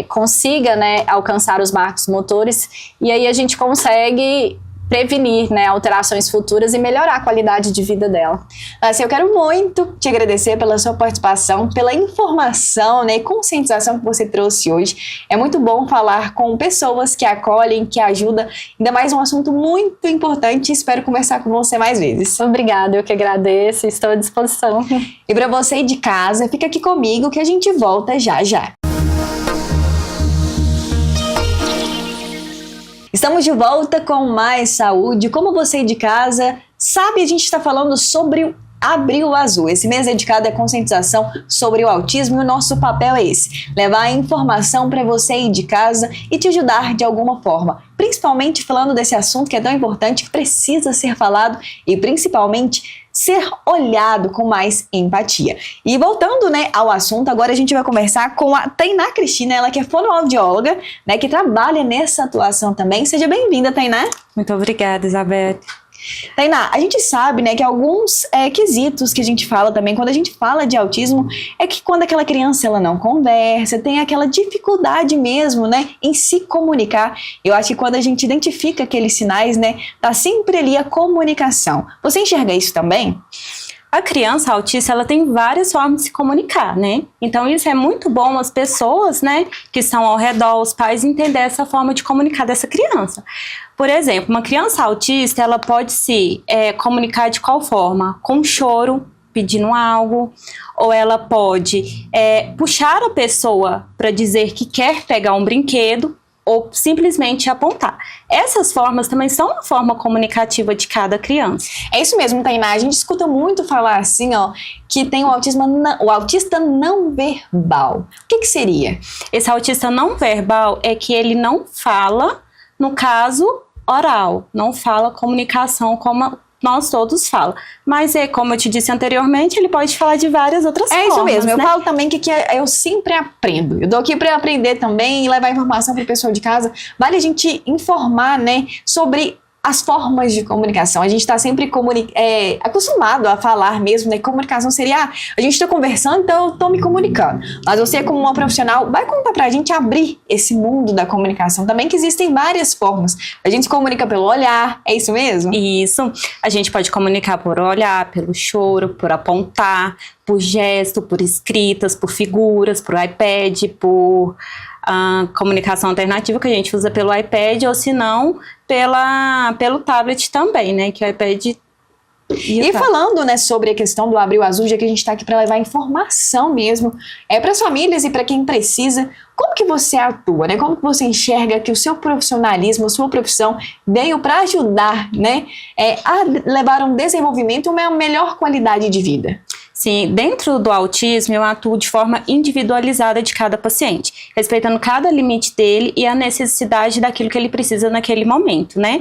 consiga, né, alcançar os marcos motores, e aí a gente consegue prevenir, né, alterações futuras e melhorar a qualidade de vida dela. Assim, eu quero muito te agradecer pela sua participação, pela informação, né, e conscientização que você trouxe hoje. É muito bom falar com pessoas que acolhem, que ajudam, ainda mais um assunto muito importante. Espero conversar com você mais vezes. Obrigada, eu que agradeço, estou à disposição. E para você de casa, fica aqui comigo que a gente volta já já. Estamos de volta com mais saúde. Como você de casa sabe, a gente está falando sobre o Abril Azul. Esse mês é dedicado à conscientização sobre o autismo e o nosso papel é esse: levar a informação para você aí de casa e te ajudar de alguma forma. Principalmente falando desse assunto que é tão importante, que precisa ser falado e principalmente ser olhado com mais empatia. E voltando, né, ao assunto, agora a gente vai conversar com a Tainá Cristina, ela que é fonoaudióloga, né, que trabalha nessa atuação também. Seja bem-vinda, Tainá. Muito obrigada, Isabel. Tainá, a gente sabe, né, que alguns quesitos que a gente fala também quando a gente fala de autismo é que quando aquela criança ela não conversa, tem aquela dificuldade mesmo, né, em se comunicar. Eu acho que quando a gente identifica aqueles sinais, né, tá sempre ali a comunicação. Você enxerga isso também? A criança autista, ela tem várias formas de se comunicar, né? Então isso é muito bom as pessoas, né, que estão ao redor, os pais, entender essa forma de comunicar dessa criança. Por exemplo, uma criança autista, ela pode se comunicar de qual forma? Com choro, pedindo algo, ou ela pode puxar a pessoa para dizer que quer pegar um brinquedo, ou simplesmente apontar. Essas formas também são uma forma comunicativa de cada criança. É isso mesmo, Tainá. A gente escuta muito falar assim, ó, que tem o autista não verbal. O que seria? Esse autista não verbal é que ele não fala, no caso, oral. Não fala comunicação como nós todos falam. Mas, como eu te disse anteriormente, ele pode falar de várias outras formas. É isso mesmo. Eu falo também que eu sempre aprendo. Eu dou aqui para aprender também e levar informação para o pessoal de casa. Vale a gente informar, né, sobre as formas de comunicação. A gente está sempre acostumado a falar mesmo, né? Comunicação seria, a gente está conversando, então eu estou me comunicando. Mas você, como uma profissional, vai contar para a gente abrir esse mundo da comunicação também, que existem várias formas. A gente se comunica pelo olhar, é isso mesmo? Isso. A gente pode comunicar por olhar, pelo choro, por apontar, por gesto, por escritas, por figuras, por iPad, por comunicação alternativa que a gente usa pelo iPad, ou se não, pelo tablet também, né, que o iPad... E falando, né, sobre a questão do Abril Azul, já que a gente está aqui para levar informação mesmo, para as famílias e para quem precisa, como que você atua, né? Como que você enxerga que o seu profissionalismo, a sua profissão veio para ajudar, né, a levar um desenvolvimento e uma melhor qualidade de vida? Sim, dentro do autismo eu atuo de forma individualizada de cada paciente, respeitando cada limite dele e a necessidade daquilo que ele precisa naquele momento, né?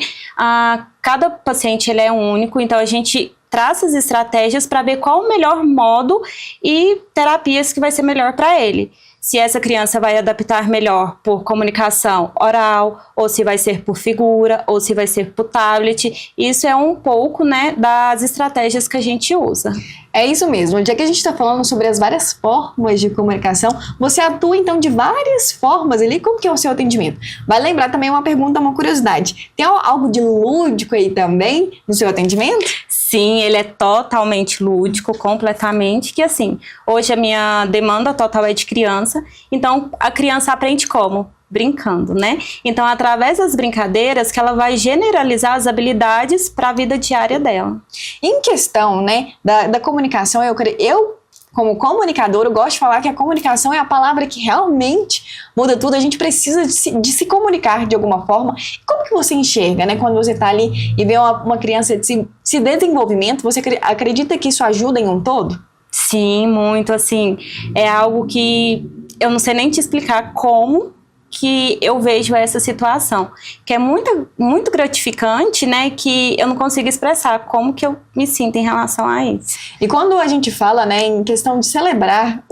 Cada paciente ele é único, então a gente traça as estratégias para ver qual o melhor modo e terapias que vai ser melhor para ele. Se essa criança vai adaptar melhor por comunicação oral, ou se vai ser por figura, ou se vai ser por tablet. Isso é um pouco, né, das estratégias que a gente usa. É isso mesmo. Já que a gente está falando sobre as várias formas de comunicação, você atua então de várias formas ali. Como que é o seu atendimento? Vai lembrar também uma pergunta, uma curiosidade. Tem algo de lúdico aí também no seu atendimento? Sim, ele é totalmente lúdico, completamente, que assim, hoje a minha demanda total é de criança, então a criança aprende como? Brincando, né? Então, através das brincadeiras que ela vai generalizar as habilidades para a vida diária dela. Em questão, né, da comunicação, eu como comunicador, eu gosto de falar que a comunicação é a palavra que realmente muda tudo. A gente precisa de se comunicar de alguma forma. Como que você enxerga, né? Quando você está ali e vê uma criança de desenvolvimento, você acredita que isso ajuda em um todo? Sim, muito, assim, é algo que eu não sei nem te explicar como que eu vejo essa situação, que é muito gratificante, né, que eu não consigo expressar como que eu me sinto em relação a isso. E quando a gente fala, né, em questão de celebrar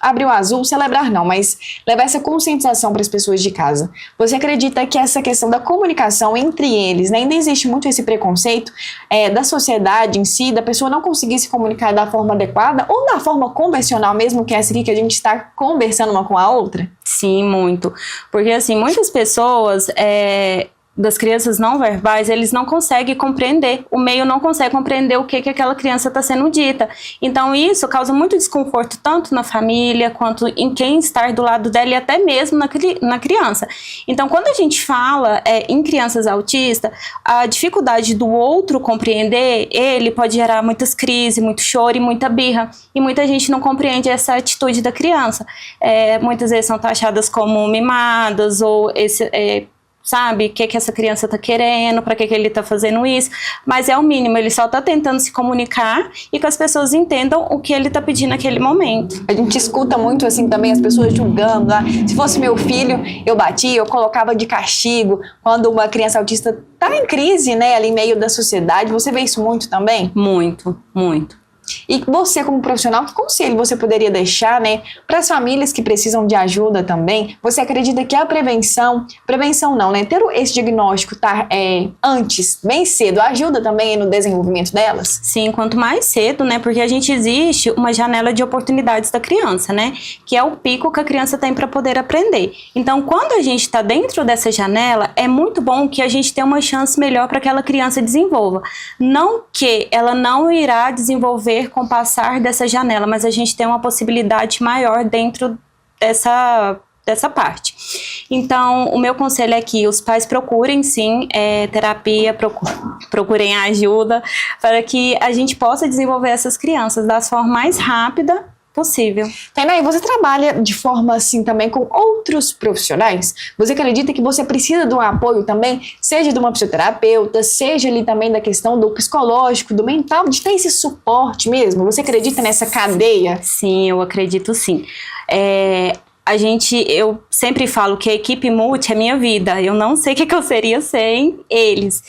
Abril Azul, celebrar não, mas levar essa conscientização para as pessoas de casa, você acredita que essa questão da comunicação entre eles, né, ainda existe muito esse preconceito da sociedade em si, da pessoa não conseguir se comunicar da forma adequada ou da forma convencional mesmo, que é essa aqui que a gente está conversando uma com a outra? Sim, muito. Porque, assim, muitas pessoas, das crianças não verbais, eles não conseguem compreender, o meio não consegue compreender o que aquela criança está sendo dita. Então, isso causa muito desconforto, tanto na família, quanto em quem está do lado dela e até mesmo na criança. Então, quando a gente fala em crianças autistas, a dificuldade do outro compreender, ele pode gerar muitas crises, muito choro e muita birra. E muita gente não compreende essa atitude da criança. Muitas vezes são taxadas como mimadas ou sabe, o que essa criança está querendo, para que ele está fazendo isso, mas é o mínimo, ele só está tentando se comunicar e que as pessoas entendam o que ele está pedindo naquele momento. A gente escuta muito assim também as pessoas julgando, se fosse meu filho, eu batia, eu colocava de castigo, quando uma criança autista está em crise, né, ali em meio da sociedade, você vê isso muito também? Muito, muito. E você, como profissional, que conselho você poderia deixar, né, para as famílias que precisam de ajuda também? Você acredita que a prevenção não, né, ter esse diagnóstico antes, bem cedo, ajuda também no desenvolvimento delas? Sim, quanto mais cedo, né, porque existe uma janela de oportunidades da criança, né, que é o pico que a criança tem para poder aprender. Então, quando a gente está dentro dessa janela, é muito bom que a gente tenha uma chance melhor para que aquela criança desenvolva. Não que ela não irá desenvolver com o passar dessa janela, mas a gente tem uma possibilidade maior dentro dessa parte. Então, o meu conselho é que os pais procurem sim terapia, procurem ajuda para que a gente possa desenvolver essas crianças da forma mais rápida possível. Tainá, e você trabalha de forma assim também com outros profissionais? Você acredita que você precisa de um apoio também, seja de uma psicoterapeuta, seja ali também da questão do psicológico, do mental, de ter esse suporte mesmo? Você acredita nessa cadeia? Sim, eu acredito sim. Eu sempre falo que a equipe multi é minha vida, eu não sei o que eu seria sem eles.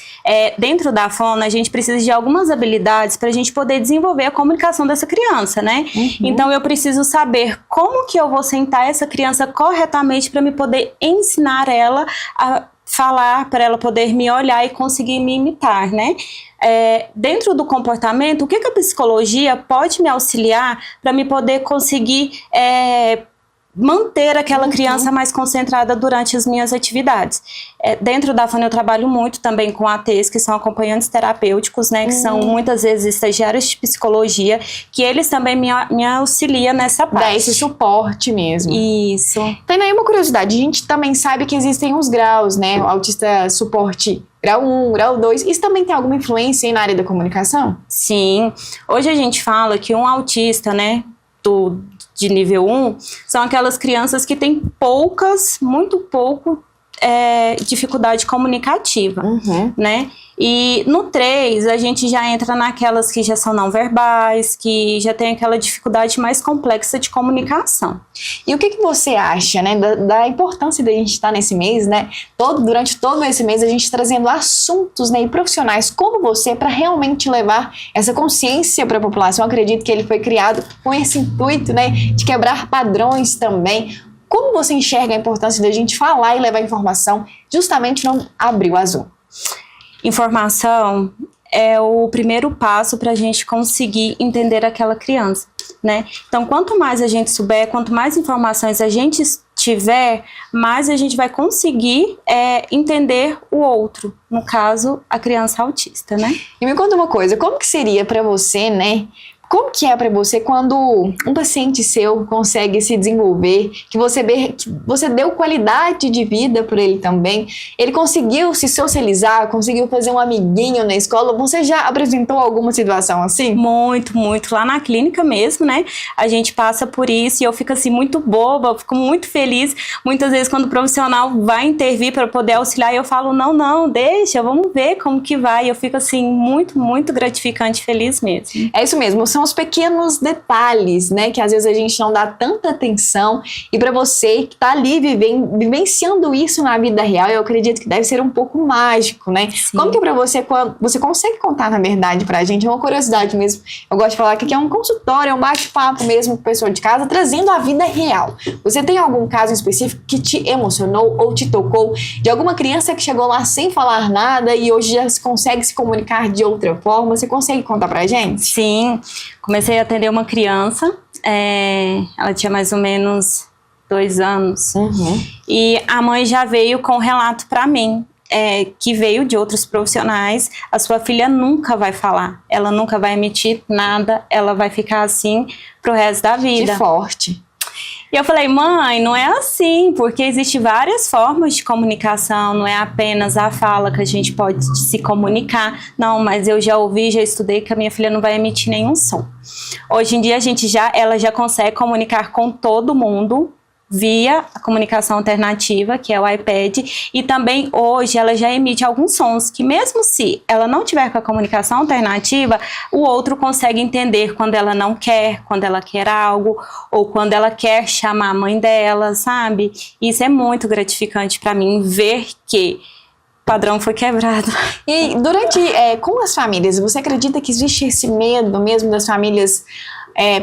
Dentro da Fono, a gente precisa de algumas habilidades para a gente poder desenvolver a comunicação dessa criança, né? Uhum. Então, eu preciso saber como que eu vou sentar essa criança corretamente para me poder ensinar ela a falar, para ela poder me olhar e conseguir me imitar, né? Dentro do comportamento, o que a psicologia pode me auxiliar para me poder conseguir manter aquela criança mais concentrada durante as minhas atividades. Dentro da Fono eu trabalho muito também com ATs, que são acompanhantes terapêuticos, né, que são muitas vezes estagiários de psicologia, que eles também me auxiliam nessa parte. Dá esse suporte mesmo. Isso. Tem aí uma curiosidade, a gente também sabe que existem os graus, né, o autista suporte grau 1, grau 2, isso também tem alguma influência aí na área da comunicação? Sim, hoje a gente fala que um autista, né, de nível 1, são aquelas crianças que têm muito pouco dificuldade comunicativa, né? E no 3, a gente já entra naquelas que já são não verbais, que já tem aquela dificuldade mais complexa de comunicação. E o que você acha, né, da importância da gente estar nesse mês, né? Durante todo esse mês a gente trazendo assuntos, né, e profissionais como você para realmente levar essa consciência para a população. Eu acredito que ele foi criado com esse intuito, né, de quebrar padrões também. Como você enxerga a importância da gente falar e levar informação justamente no Abril Azul? Informação é o primeiro passo para a gente conseguir entender aquela criança, né? Então, quanto mais a gente souber, quanto mais informações a gente tiver, mais a gente vai conseguir entender o outro, no caso, a criança autista, né? E me conta uma coisa, como que seria para você, né? Como que é para você quando um paciente seu consegue se desenvolver, que você deu qualidade de vida para ele também, ele conseguiu se socializar, conseguiu fazer um amiguinho na escola, você já apresentou alguma situação assim? Muito, muito. Lá na clínica mesmo, né? A gente passa por isso e eu fico assim muito boba, fico muito feliz. Muitas vezes quando o profissional vai intervir para poder auxiliar, eu falo, não, deixa, vamos ver como que vai. Eu fico assim muito, muito gratificante, feliz mesmo. É isso mesmo, são os pequenos detalhes, né, que às vezes a gente não dá tanta atenção, e para você que tá ali vivenciando isso na vida real, eu acredito que deve ser um pouco mágico, né? Sim. Como que é para você, quando você consegue contar na verdade pra gente, é uma curiosidade mesmo, eu gosto de falar que aqui é um consultório, é um bate-papo mesmo com pessoa de casa, trazendo a vida real. Você tem algum caso específico que te emocionou ou te tocou, de alguma criança que chegou lá sem falar nada e hoje já consegue se comunicar de outra forma? Você consegue contar pra gente? Sim. Comecei a atender uma criança, ela tinha mais ou menos 2 anos, e a mãe já veio com um relato para mim, que veio de outros profissionais, a sua filha nunca vai falar, ela nunca vai emitir nada, ela vai ficar assim pro resto da vida. Que forte. E eu falei, mãe, não é assim, porque existem várias formas de comunicação, não é apenas a fala que a gente pode se comunicar. Não, mas eu já ouvi, já estudei que a minha filha não vai emitir nenhum som. Hoje em dia ela já consegue comunicar com todo mundo via a comunicação alternativa, que é o iPad, e também hoje ela já emite alguns sons que mesmo se ela não tiver com a comunicação alternativa, o outro consegue entender quando ela não quer, quando ela quer algo, ou quando ela quer chamar a mãe dela, sabe? Isso é muito gratificante para mim, ver que o padrão foi quebrado. E durante, com as famílias, você acredita que existe esse medo mesmo das famílias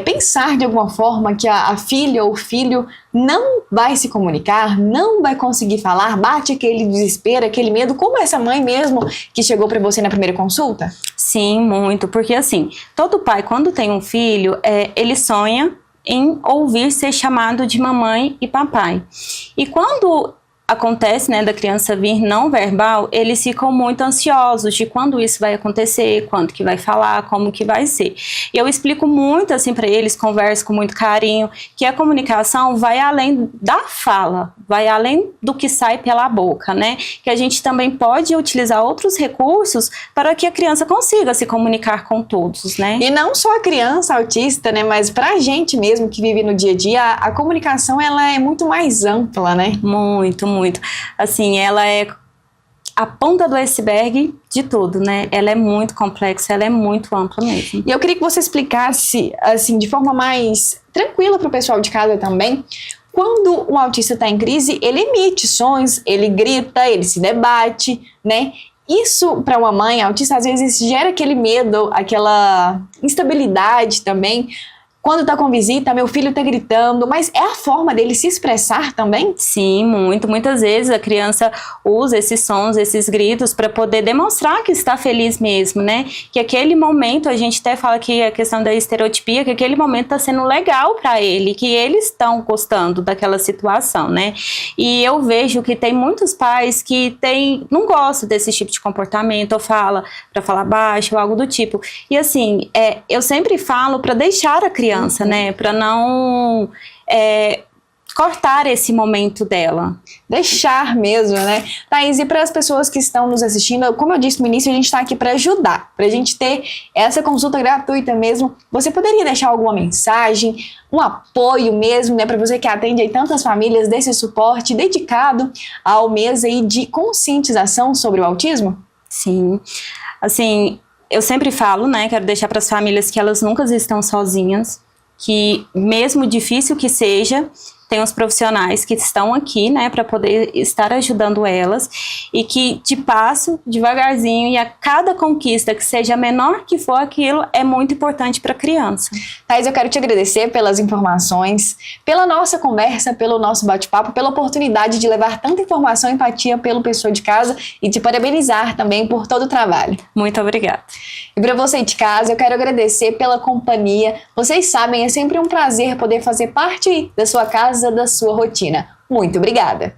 pensar de alguma forma que a filha ou o filho não vai se comunicar, não vai conseguir falar, bate aquele desespero, aquele medo, como essa mãe mesmo que chegou para você na primeira consulta? Sim, muito, porque assim, todo pai quando tem um filho, ele sonha em ouvir ser chamado de mamãe e papai. E quando acontece, né, da criança vir não verbal, eles ficam muito ansiosos de quando isso vai acontecer, quando que vai falar, como que vai ser. E eu explico muito assim para eles, converso com muito carinho, que a comunicação vai além da fala, vai além do que sai pela boca, né? Que a gente também pode utilizar outros recursos para que a criança consiga se comunicar com todos, né? E não só a criança autista, né, mas pra gente mesmo que vive no dia a dia, a comunicação ela é muito mais ampla, né? Muito, muito. Assim, ela é a ponta do iceberg de tudo, né? Ela é muito complexa, ela é muito ampla mesmo. E eu queria que você explicasse, assim, de forma mais tranquila para o pessoal de casa também, quando um autista está em crise, ele emite sons, ele grita, ele se debate, né? Isso, para uma mãe autista, às vezes gera aquele medo, aquela instabilidade também. Quando tá com visita, meu filho tá gritando, mas é a forma dele se expressar também? Sim, muito. Muitas vezes a criança usa esses sons, esses gritos para poder demonstrar que está feliz mesmo, né? Que aquele momento, a gente até fala que a questão da estereotipia, que aquele momento tá sendo legal para ele, que eles estão gostando daquela situação, né? E eu vejo que tem muitos pais que não gostam desse tipo de comportamento, ou fala para falar baixo, ou algo do tipo. E assim, eu sempre falo para deixar a criança, né, para não cortar esse momento dela. Deixar mesmo, né? Thaís, e para as pessoas que estão nos assistindo, como eu disse no início, a gente está aqui para ajudar, para a gente ter essa consulta gratuita mesmo. Você poderia deixar alguma mensagem, um apoio mesmo, né, para você que atende aí tantas famílias, desse suporte dedicado ao mês aí de conscientização sobre o autismo? Sim, assim, eu sempre falo, né, quero deixar para as famílias que elas nunca estão sozinhas, que mesmo difícil que seja, tem os profissionais que estão aqui, né, para poder estar ajudando elas e que de passo, devagarzinho e a cada conquista que seja menor que for aquilo, é muito importante para a criança. Thais, eu quero te agradecer pelas informações, pela nossa conversa, pelo nosso bate-papo, pela oportunidade de levar tanta informação e empatia pelo pessoal de casa e te parabenizar também por todo o trabalho. Muito obrigada. E para você de casa, eu quero agradecer pela companhia. Vocês sabem, é sempre um prazer poder fazer parte da sua casa, da sua rotina. Muito obrigada!